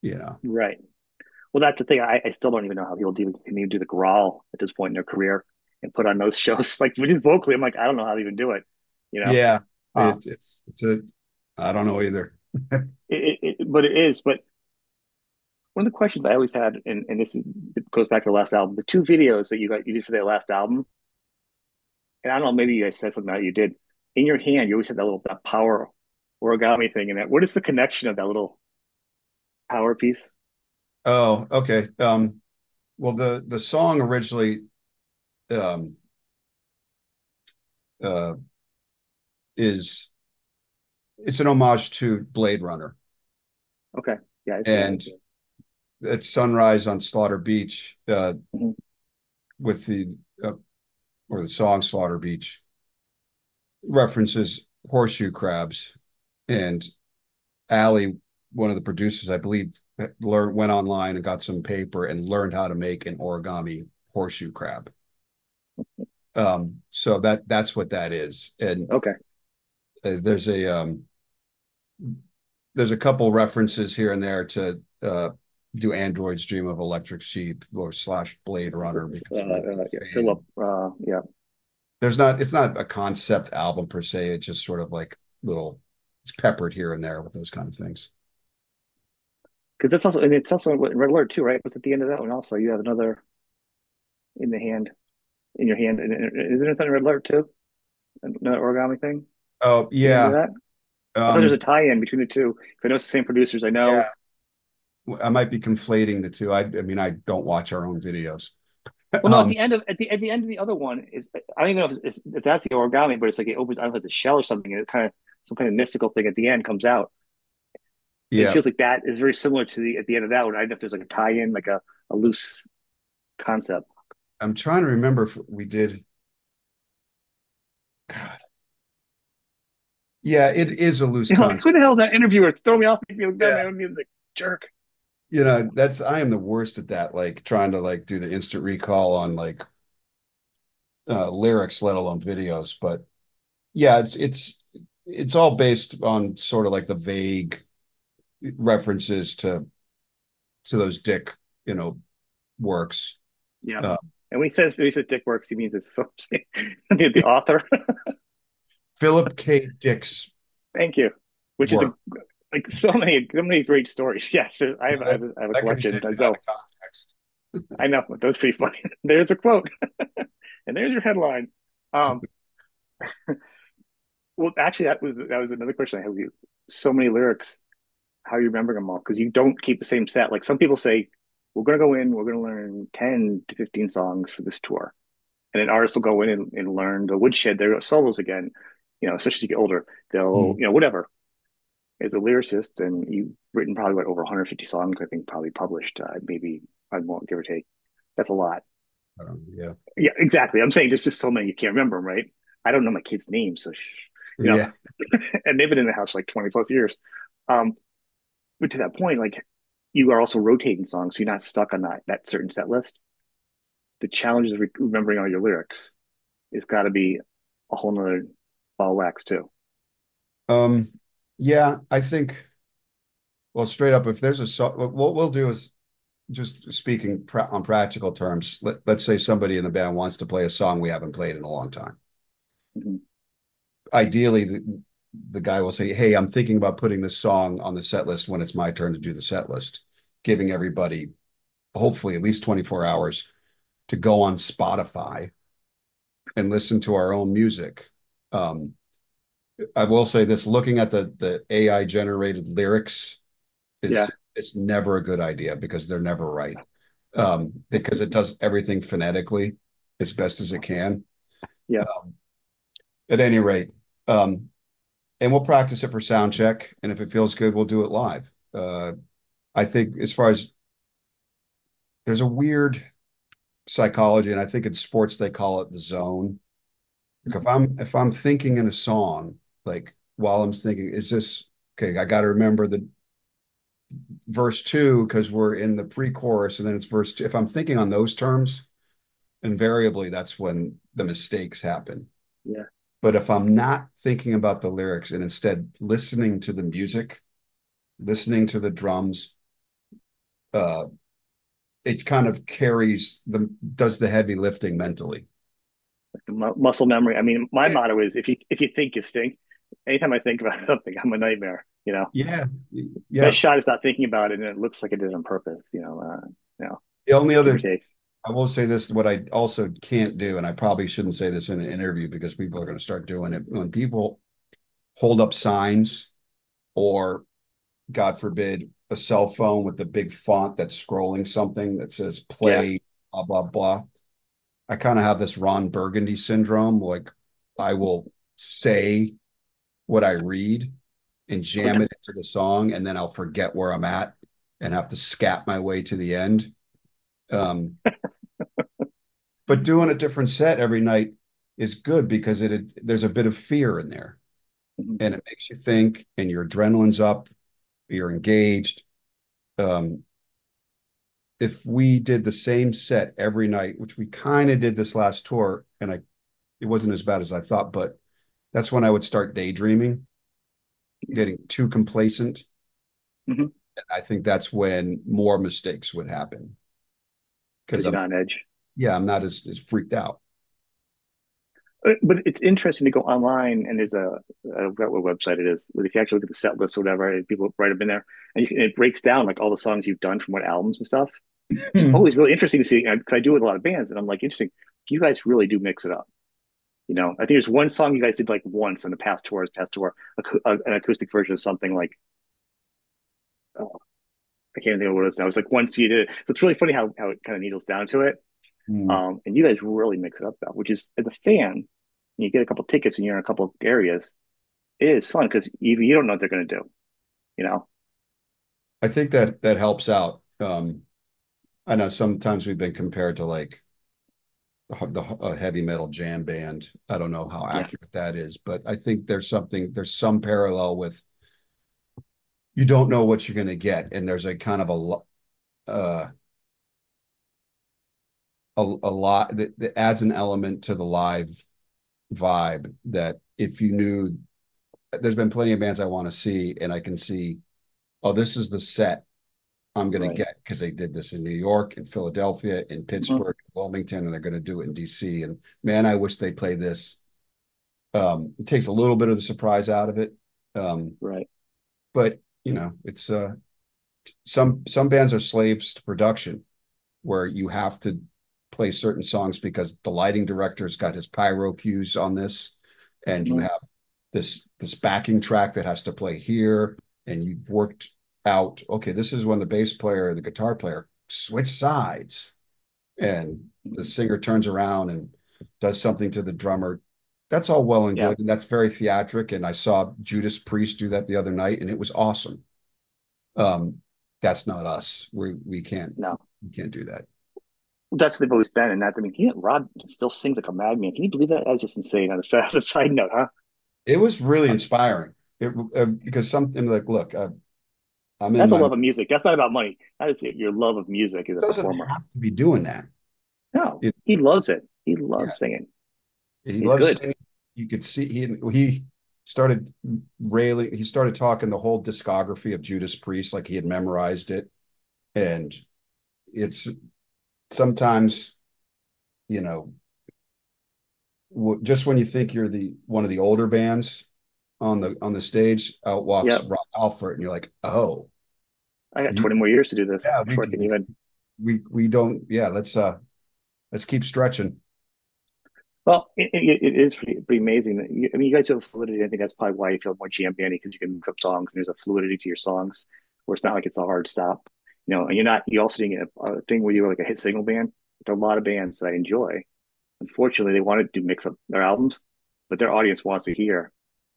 you know. Right. Well, that's the thing. I still don't even know how people can even do the growl at this point in their career and put on those shows. Like when you vocally, I'm like, I don't know how to even do it. You know, Yeah, uh, it's a I don't know either. but it is. But one of the questions I always had, and this is, it goes back to the last album, the two videos that you did for that last album, and I don't know, maybe you guys said something that you did in your hand. You always had that power origami thing in it. What is the connection of that little power piece? Oh, okay. Well, the song originally um uh is it's an homage to Blade Runner, Okay, yeah, I see that. and it's sunrise on Slaughter Beach, Mhm. with uh, the song Slaughter Beach references horseshoe crabs. And Allie, one of the producers, I believe, went online and got some paper and learned how to make an origami horseshoe crab. So that's what that is. And Okay, uh, there's a um, there's a couple references here and there to do Android's Dream of Electric Sheep or slash Blade Runner because I'm a big yeah, fan. Philip, yeah, It's not a concept album per se. It's just sort of like little, it's peppered here and there with those kind of things. because that's also, and it's also in Red Alert too, right? What's at the end of that one? Also, you have another in the hand, in your hand, and isn't it on Red Alert too? Another origami thing Oh at the end of yeah. that. I thought there's a Um, tie-in between the two. 'Cause I know it's the same producers. I know. yeah. I might be conflating the two. I mean, I don't watch our own videos. Well, no, um, at the end of the other one is I don't even know if that's the origami, but it's like it opens. I don't know if it's a shell or something, and it kind of some kind of mystical thing at the end comes out. It yeah. feels like that is very similar to the at the end of that one. I don't know if there's like a tie-in, like a loose concept. I'm trying to remember if we did. God. Yeah, it is a loose You know, like who concept. the hell is that interviewer? It's throwing me off. Make me look down Yeah. my own music. Jerk. That's I am the worst at that, like trying to like do the instant recall on like lyrics, let alone videos. But yeah, it's all based on sort of like the vague references to those Dick, you know, works. Yeah. Uh, And when he says Dick Works, he means it's the author. Philip K. Dick's Thank you. Which is a work. like so many great stories. Yes, That, I have a that could be collection taken out myself. of context. I know that was pretty funny. There's a quote, and there's your headline. Um, well, actually, that was another question I had with you. So many lyrics. How are you remembering them all? Because you don't keep the same set. Like some people say, we're going to go in, we're going to learn 10 to 15 songs for this tour. And an artist will go in and learn the woodshed, their solos again, you know, especially as you get older. They'll, Hmm. you know, whatever. As a lyricist, and you've written probably what over 150 songs, I think, probably published, maybe I won't give or take. That's a lot. Yeah. Yeah, exactly. I'm saying there's just so many you can't remember them, right? I don't know my kids' names, so you know, Yeah. and they've been in the house like 20 plus years. Um, but to that point, like you are also rotating songs, so you're not stuck on that certain set list. The challenge of remembering all your lyrics is got to be a whole nother ball of wax too. Um, yeah, I think, well, straight up, if there's a song, what we'll do is just speaking on practical terms, let's say somebody in the band wants to play a song we haven't played in a long time. Mhm. Ideally, the guy will say, "Hey, I'm thinking about putting this song on the set list when it's my turn to do the set list," giving everybody hopefully at least 24 hours to go on Spotify and listen to our own music. Um, I will say this: looking at the AI generated lyrics Yeah, is never a good idea because they're never right. Because it does everything phonetically as best as it can. yeah. Um, at any rate, um, and we'll practice it for sound check, and if it feels good, we'll do it live. I think as far as there's a weird psychology, and I think in sports they call it the zone. Like if I'm thinking in a song, like while I'm thinking, is this okay? I got to remember the verse two because we're in the pre-chorus, and then it's verse two. If I'm thinking on those terms, invariably that's when the mistakes happen. Yeah. But if I'm not thinking about the lyrics and instead listening to the music, listening to the drums, uh, it kind of carries the does the heavy lifting mentally. Muscle memory. I mean, my Yeah, motto is if you think you stink. Anytime I think about something, I'm a nightmare. yeah, Best yeah. shot is not thinking about it, and it looks like it did on purpose. The only Give or other take. I will say this, what I also can't do, and I probably shouldn't say this in an interview because people are going to start doing it. When people hold up signs or, God forbid, a cell phone with the big font that's scrolling something that says Yeah. play, blah, blah, blah. I kind of have this Ron Burgundy syndrome. Like I will say what I read and Oh jam yeah. it into the song, and then I'll forget where I'm at and have to scat my way to the end. Um, but doing a different set every night is good because there's a bit of fear in there Mhm. and it makes you think and your adrenaline's up, you're engaged. Um, if we did the same set every night, which we kind of did this last tour, and it wasn't as bad as I thought, but that's when I would start daydreaming, getting too complacent. Mhm. I think that's when more mistakes would happen because Because you're not on edge. I'm not as freaked out. But it's interesting to go online, and there's I forgot what website it is, but if you actually look at the set list or whatever, and people write them in there, and it breaks down like all the songs you've done from what albums and stuff. It's always really interesting to see because I do it with a lot of bands, and I'm like, interesting. You guys really do mix it up. I think there's one song you guys did like once in the past tour, an acoustic version of something like, oh, I can't think of what it is now. It's like once you did it. So it's really funny how it kind of needles down to it. Mm. And you guys really mix it up though, which is as a fan, you get a couple tickets and you're in a couple of areas. It is fun because you don't know what they're going to do. You know, I think that helps out. I know sometimes we've been compared to like a heavy metal jam band. I don't know how yeah, accurate that is, but I think there's some parallel with you don't know what you're going to get, and there's a kind of uh, a lot that adds an element to the live vibe that if you knew, there's been plenty of bands I want to see, and I can see, oh, this is the set I'm going to right. get because they did this in New York, in Philadelphia, in Mhm. Pittsburgh, Wilmington, and they're going to do it in DC. And man, I wish they play this. It takes a little bit of the surprise out of it. Um, Right. but it's some bands are slaves to production where you have to play certain songs because the lighting director's got his pyro cues on this, and you Mhm. have this backing track that has to play here, and you've worked out, okay, this is when the bass player or the guitar player switch sides, and the Mhm. singer turns around and does something to the drummer. That's all well and Yeah. good, and that's very theatric. And I saw Judas Priest do that the other night, and it was awesome. Um, that's not us. No, We can't do that. that's what they've always been. And that, I mean, Rod still sings like a madman. Can you believe that? That's just insane on a side note, huh? It was really inspiring. Because something like, look, I'm in That's a my. love of music. That's not about money. That is your love of music as a Doesn't performer. have to be doing that. No, It, he loves it. He yeah, loves singing. he He's loves good. singing. You could see he started railing. He started talking the whole discography of Judas Priest like he had memorized it, and it's sometimes you know just when you think you're the one of the older bands on the stage, out walks Yep. Rob Halford, and you're like, oh, I got you, 20 more years to do this yeah, before I can even. we don't, yeah, let's keep stretching. Well, it is pretty amazing. I mean, you guys have fluidity. I think that's probably why you feel more jam-bandy because you can mix up songs and there's a fluidity to your songs where it's not like it's a hard stop. And you're also doing a thing where you're like a hit single band. There are a lot of bands that I enjoy. Unfortunately, they want to do mix up their albums, but their audience wants to hear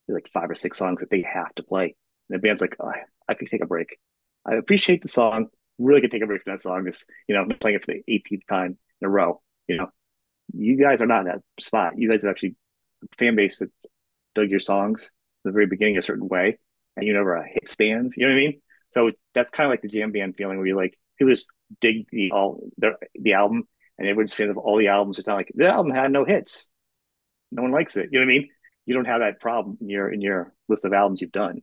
like five or six songs that they have to play. And the band's like, oh, I could take a break. I appreciate the song. Really could take a break from that song. I'm playing it for the 18th time. in a row. You know, you guys are not in that spot. You guys are actually a fan base that dug your songs at the very beginning a certain way, and you never hit stands. You know what I mean? So that's kind of like the jam band feeling where you like people just dig the album, and everyone's fans of all the albums. It's not like the album had no hits. No one likes it. You know what I mean? You don't have that problem in your list of albums you've done.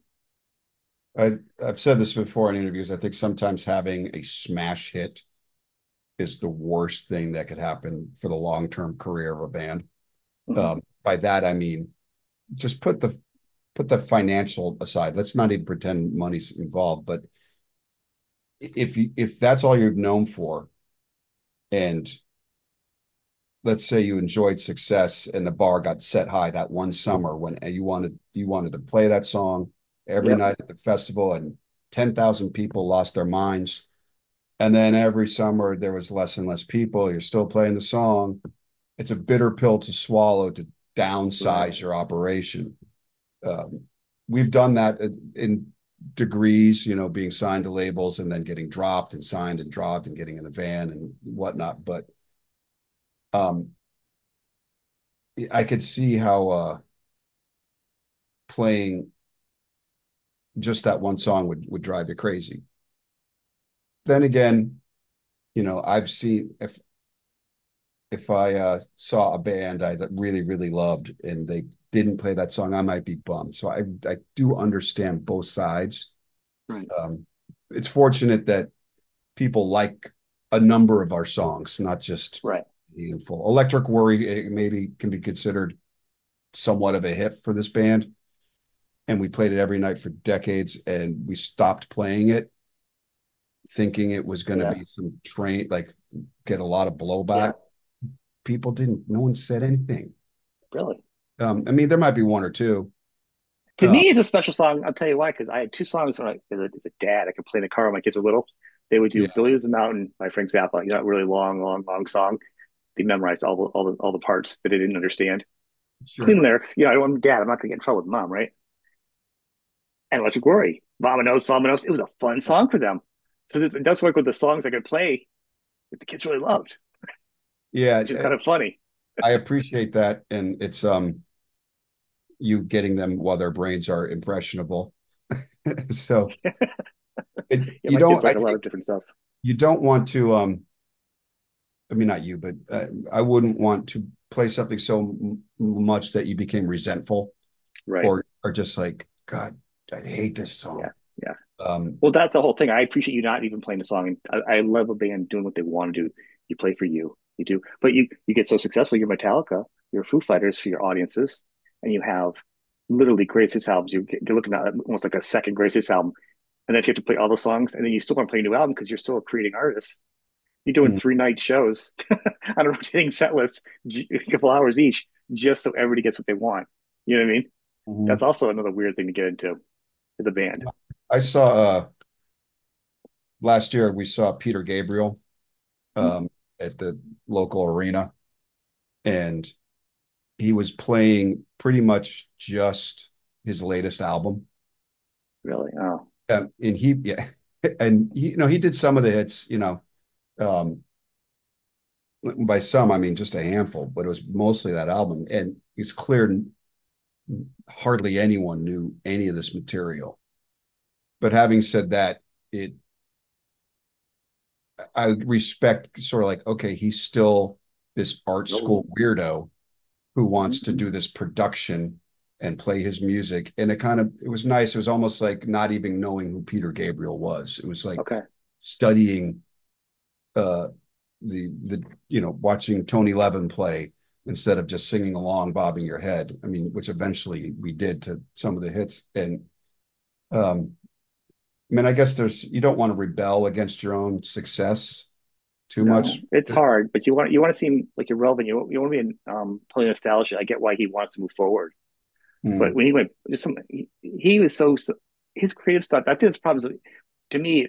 I've said this before in interviews. I think sometimes having a smash hit is the worst thing that could happen for the long-term career of a band. Hmm. By that I mean just put the financial aside. Let's not even pretend money's involved. But if that's all you've known for, and let's say you enjoyed success and the bar got set high that one summer when you wanted to play that song every Yep. night at the festival, and 10,000 people lost their minds. And then every summer there was less and less people. You're still playing the song. It's a bitter pill to swallow to Right. downsize your operation. Um, we've done that in degrees, being signed to labels and then getting dropped and signed and dropped and getting in the van and whatnot. But um, I could see how playing just that one song would drive you crazy. Then again, I've seen if I saw a band I that really really loved and they didn't play that song, I might be bummed. So I do understand both sides. Right. Um, it's fortunate that people like a number of our songs, not just Right. a handful. Electric Worry maybe can be considered somewhat of a hit for this band, and we played it every night for decades, and we stopped playing it thinking it was going to Yeah. be some train like get a lot of Yeah. blowback. People didn't. No one said anything. Really. I mean, there might be one or two. To Uh, me, it's a special song. I'll tell you why. Because I had two songs when as a dad, I could play in the car when my kids were little. They would do yeah, "Billy Was the Mountain" by Frank Zappa. You know, really long, long, long song. They memorized all the parts that they didn't understand. Clean sure. lyrics. You know, I'm dad. I'm not gonna get in trouble with mom, right? And Electric Worry, Vamonos, Vamonos. It was a fun song for them. So it does work with the songs I could play that the kids really loved, Yeah, which is kind of funny. I appreciate that, and it's you getting them while their brains are impressionable. So Yeah, you my kids don't. I like a lot think of different stuff. you don't want to. I mean, not you, but I wouldn't want to play something so much that you became resentful Right. or just like, God, I hate this Yeah. song. Yeah. Um, Well, that's the whole thing. I appreciate you not even playing the song. And I love a band doing what they want to do. You play for you. You do. But you get so successful. You're Metallica. You're Foo Fighters for your audiences. And you have literally greatest hits albums. You're looking at almost like a second greatest hits album. And then you have to play all the songs. And then you still want to play a new album because you're still a creating artist. You're doing mm, 3 night shows on a rotating set list, a couple hours each, just so everybody gets what they want. You know what I mean? That's mhm. also another weird thing to get into as a band. I saw last year we saw Peter Gabriel um, at the local arena, and he was playing pretty much just his latest album. Really? Oh, And he, yeah, and he did some of the hits, um, by some, I mean, just a handful, but it was mostly that album. And it's clear hardly anyone knew any of this material. But having said that, it, I respect sort of like, okay, he's still this art oh, school weirdo who mhm. wants to do this production and play his music. And it was nice. It was almost like not even knowing who Peter Gabriel was. It was like Okay. studying uh the watching Tony Levin play instead of just singing along, bobbing your head. I mean, which eventually we did to some of the hits. And I mean, I guess you don't want to rebel against your own success too No, much. it's hard, but you want to seem like you're relevant. You want to be in plenty nostalgia. I get why he wants to move forward, but Mm, when he went, he was so his creative stuff. I think it's problems. To me,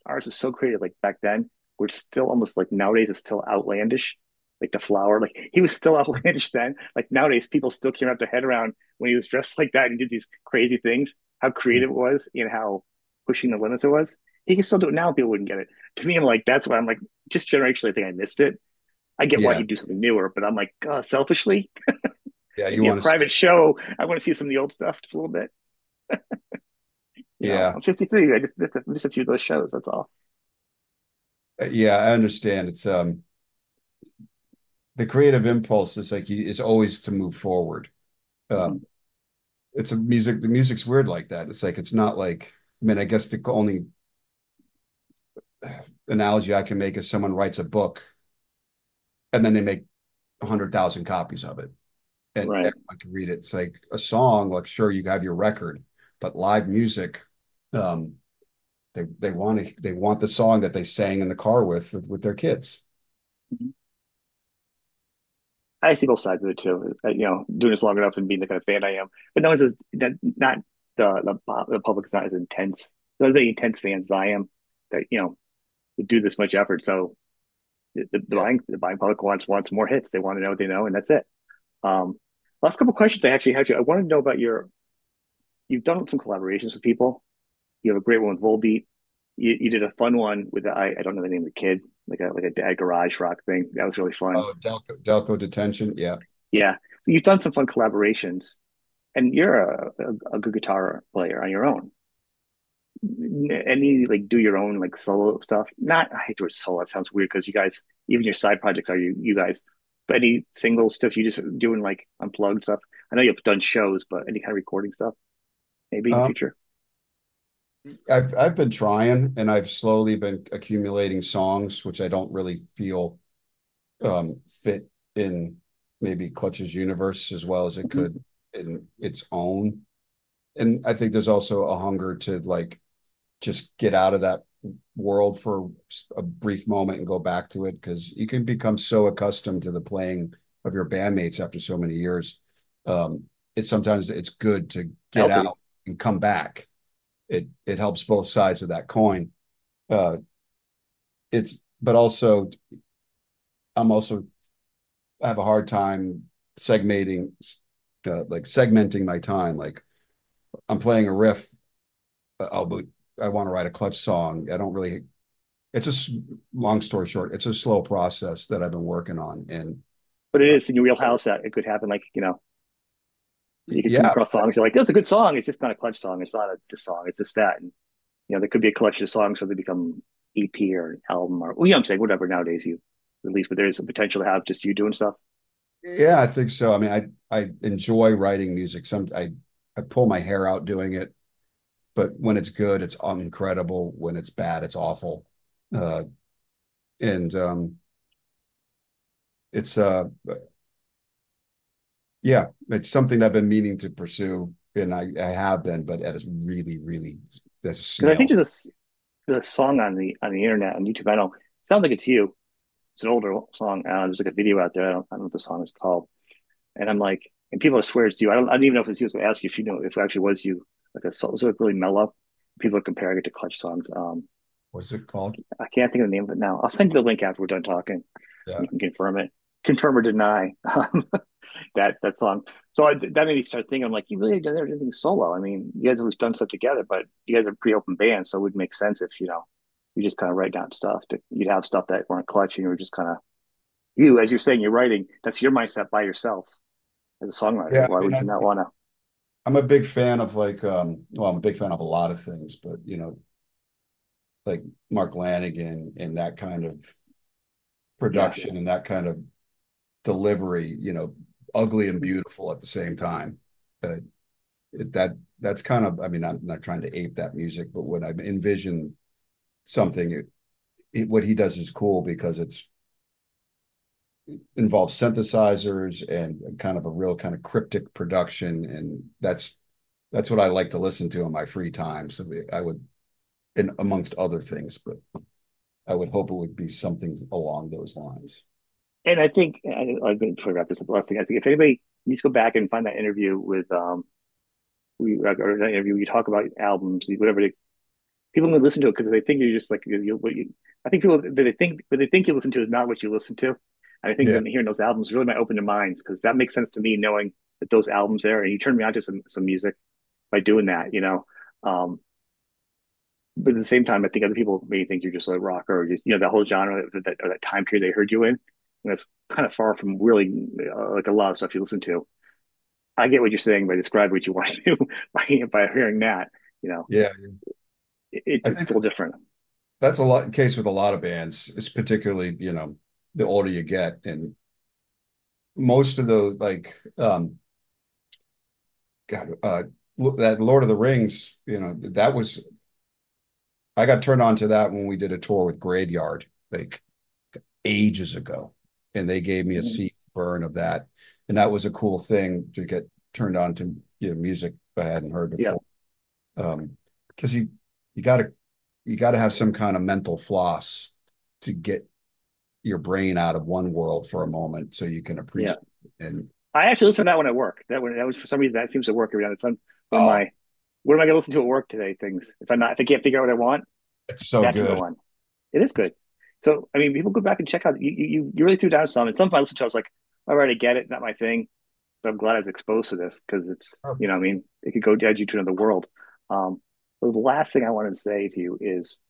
ours is so creative. Like back then, we're still almost like nowadays. It's still outlandish. Like the flower, like he was still outlandish then. Like nowadays, people still can't wrap their head around when he was dressed like that and did these crazy things. How mm. creative it was and how pushing the limits it was. He can still do it now. People wouldn't get it. To me, I'm like, that's why I'm like, just generationally, I think I missed it. I get why Yeah, he'd do something newer, but I'm like, selfishly, yeah, you maybe a want to see private show. I want to see some of the old stuff just a little bit. yeah. I'm 53. I just missed a few of those shows. That's all. Yeah, I understand. It's the creative impulse is like is always to move forward. Uh, Mhm. it's a music. The music's weird like that. It's like it's not like. I mean, I guess the only analogy I can make is someone writes a book and then they make 100,000 copies of it, and Right. everyone can read it. It's like a song. Like, sure, you have your record, but live music, um, they want the song that they sang in the car with their kids. Mhm. I see both sides of it too. Doing this long enough and being the kind of fan I am, but no one says that not the public is not as intense. There's many intense fans as I am that would do this much effort. So Yeah. the buying public wants more hits. They want to know what they know, and that's it. Um, Last couple of questions I actually have you. I want to know about your. You've done some collaborations with people. You have a great one with Volbeat. You did a fun one with I don't know the name of the kid, like a dad garage rock thing. That was really fun. Oh, Delco detention. Yeah. Yeah, so you've done some fun collaborations, and you're a good guitar player on your own. Any like do your own like solo stuff? Not I hate the word solo. That sounds weird because you guys, even your side projects are you guys. But any single stuff you just doing like unplugged stuff? I know you've done shows, but any kind of recording stuff maybe in the Um, future. I've been trying, and I've slowly been accumulating songs, which I don't really feel fit in maybe Clutch's universe as well as it Mhm. could in its own. And I think there's also a hunger to like just get out of that world for a brief moment and go back to it because you can become so accustomed to the playing of your bandmates after so many years. It's sometimes it's good to get Healthy. out and come back. It helps both sides of that coin. Uh, it's but also I'm also I have a hard time segmenting like segmenting my time. Like I'm playing a riff. But I want to write a Clutch song. I don't really. It's long story short. It's a slow process that I've been working on, and But it uh, is in your wheelhouse that it could happen. Like, you could come yeah, across songs. You're like, that's a good song. It's just not a Clutch song. It's not a song. It's just that. And, there could be a collection of songs where they become EP or an album or, well, I'm saying whatever nowadays you release, but there's a potential to have just you doing stuff. yeah, I think so. I mean, I enjoy writing music. I pull my hair out doing it, but when it's good, it's incredible. When it's bad, it's awful. Uh, and it's yeah, it's something I've been meaning to pursue, and I have been, but at a really that's a Because I think snail's. there's a song on the internet on YouTube. I don't know. It sounds like it's you. It's an older song. There's like a video out there. I don't know what the song is called. And I'm like, and people swear it's you. I don't even know if it's you. So I ask you if you know if it actually was you. Like a song, it was like really mellow. People are comparing it to Clutch songs. What's it called? I can't think of the name of it now. I'll send you the link after we're done talking. Yeah. You can confirm it, confirm or deny that song. So that made me start thinking. I'm like, you really done everything solo. I mean, you guys have always done stuff together, but you guys are a pretty open band, so it would make sense if you just kind of write down stuff. You'd have stuff that weren't Clutch, and you were just kind of as you're saying, you're writing. That's your mindset by yourself as a songwriter. Yeah, Why I mean, would you not want to? I'm a big fan of like, well, I'm a big fan of a lot of things, but like Mark Lanigan and that kind of Yeah, production and that kind of delivery, ugly and beautiful at the same time. Uh, that's kind of, I mean, I'm not trying to ape that music, but when I envision something, what he does is cool because it's involves synthesizers and kind of a real kind of cryptic production, and that's what I like to listen to in my free time. So I would, and amongst other things, but I would hope it would be something along those lines. and I think I'm going to forget this. The last thing I think if anybody needs to go back and find that interview with or that interview, you talk about albums, whatever people will listen to it because they think you're just like I think people that they think you listen to is not what you listen to. And I think Yeah. them hearing those albums really might open their minds because that makes sense to me knowing that those albums there and you turned me on to some music by doing that. Um, but at the same time, I think other people may think you're just a rocker or just that whole genre or that time period they heard you in. and it's kind of far from really like a lot of stuff you listen to. I get what you're saying by describing what you want to do by hearing that. You know, Yeah, I it's think a little different. that's a lot case with a lot of bands. It's particularly, the older you get, and most of the God, that Lord of the Rings, that was I got turned on to that when we did a tour with Graveyard, like ages ago, and they gave me a Mhm. CD burn of that, and that was a cool thing to get turned on to, music I hadn't heard Yeah, before. Because you got to you got to have some kind of mental floss to get your brain out of one world for a moment so you can yeah. appreciate it. And I actually listen to that when I work. That was for some reason that seems to work every time. It's one of oh, my what am I going to listen to at work today? Things. If I can't figure out what I want, it's so that can go good. on. It is It's good. So I mean, people go back and check out. You really threw down some, and some I listened to. I was like, all right, I get it, not my thing. But I'm glad I was exposed to this because it's I mean, it could go edge you to another world. Um, but the last thing I wanted to say to you is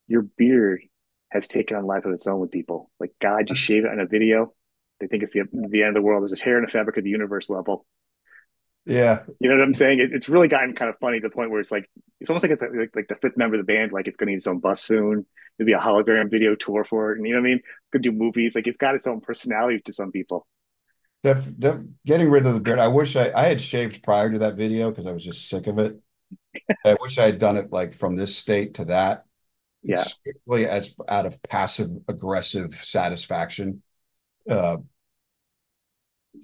your beard has taken on life of its own with people. Like God, you shave it in a video, they think it's the end of the world. There's a tear in the fabric of the universe level. yeah. You know what I'm saying? It's really gotten kind of funny to the point where it's like it's almost like it's like the fifth member of the band, like it's going to need its own bus soon. There'll be a hologram video tour for it, and you know what I mean? Could do movies. Like it's got its own personality to some people. Getting rid of the beard. I wish I had shaved prior to that video because I was just sick of it. I wish I had done it like from this state to that, Yeah, strictly as out of passive aggressive satisfaction. Uh,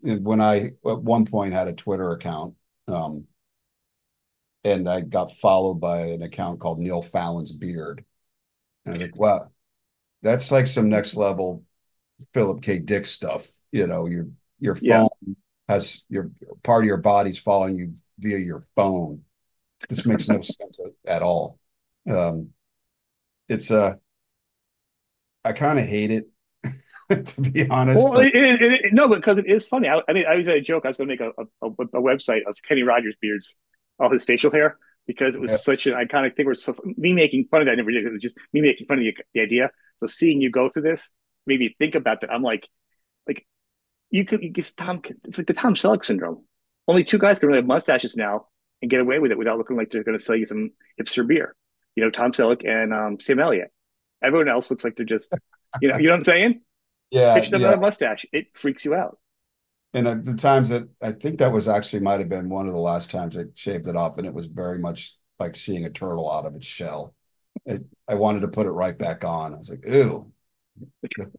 when I at one point had a Twitter account, um, and I got followed by an account called Neil Fallon's Beard, and I was like, wow, that's like some next level Philip K. Dick stuff. Your yeah. phone has your part of your body's following you via your phone. This makes no sense at all. Um, it's I kind of hate it to be honest, Well, but no, because it is funny. I mean, I was a joke. I was going to make a website of Kenny Rogers' beards, all his facial hair, because it was yeah, such an iconic thing. Where so me making fun of that, I never did. It was just me making fun of the idea. So seeing you go through this made me think about that. I'm like it's Tom. It's like the Tom Selleck syndrome. Only two guys can really have mustaches now and get away with it without looking like they're going to sell you some hipster beer. You know, Tom Selleck and Sam Elliott. Everyone else looks like they're just, you know what I'm saying? yeah, Picture them with yeah. a mustache. It freaks you out. And the times that I think that was actually might have been one of the last times I shaved it off, and it was very much like seeing a turtle out of its shell. I wanted to put it right back on. I was like, ew.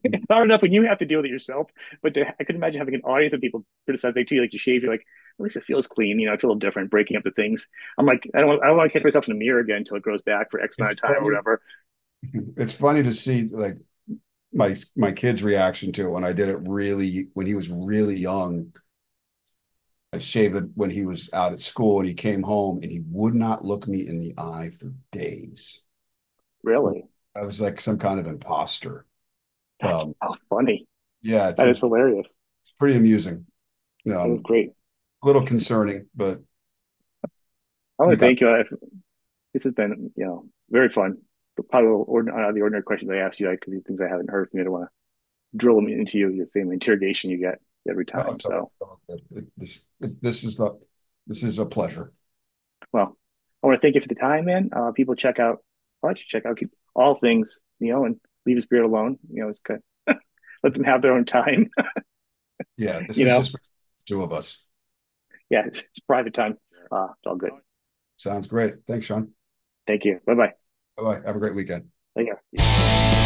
It's hard enough when you have to deal with it yourself, but I could imagine having an audience of people criticize it too. Like you shave, you're like, at least it feels clean. You know, I feel a little different breaking up the things. I'm like, I don't want to catch myself in the mirror again until it grows back for X amount It's of time or funny. whatever. It's funny to see like my kid's reaction to it when I did it really when he was really young. I shaved it when he was out at school and he came home and he would not look me in the eye for days. Really, I was like some kind of imposter. that's Um, how funny. yeah, it That is was hilarious. pretty amusing. That is Um, great. a little concerning, but I you want to got thank you. This has been, very fun. But probably the ordinary questions I asked you, like these things I haven't heard from you. I don't want to drill them into you the same interrogation you get every oh, time. So, this is a pleasure. well, I want to thank you for the time, man. People check out, I should check out all things, and leave his beard alone. It's good. Let them have their own time. Yeah, this you is know, just the two of us. yeah, it's private time. It's all good. Sounds great. Thanks, Sean. Thank you. Bye bye. Bye bye. Have a great weekend. Take care.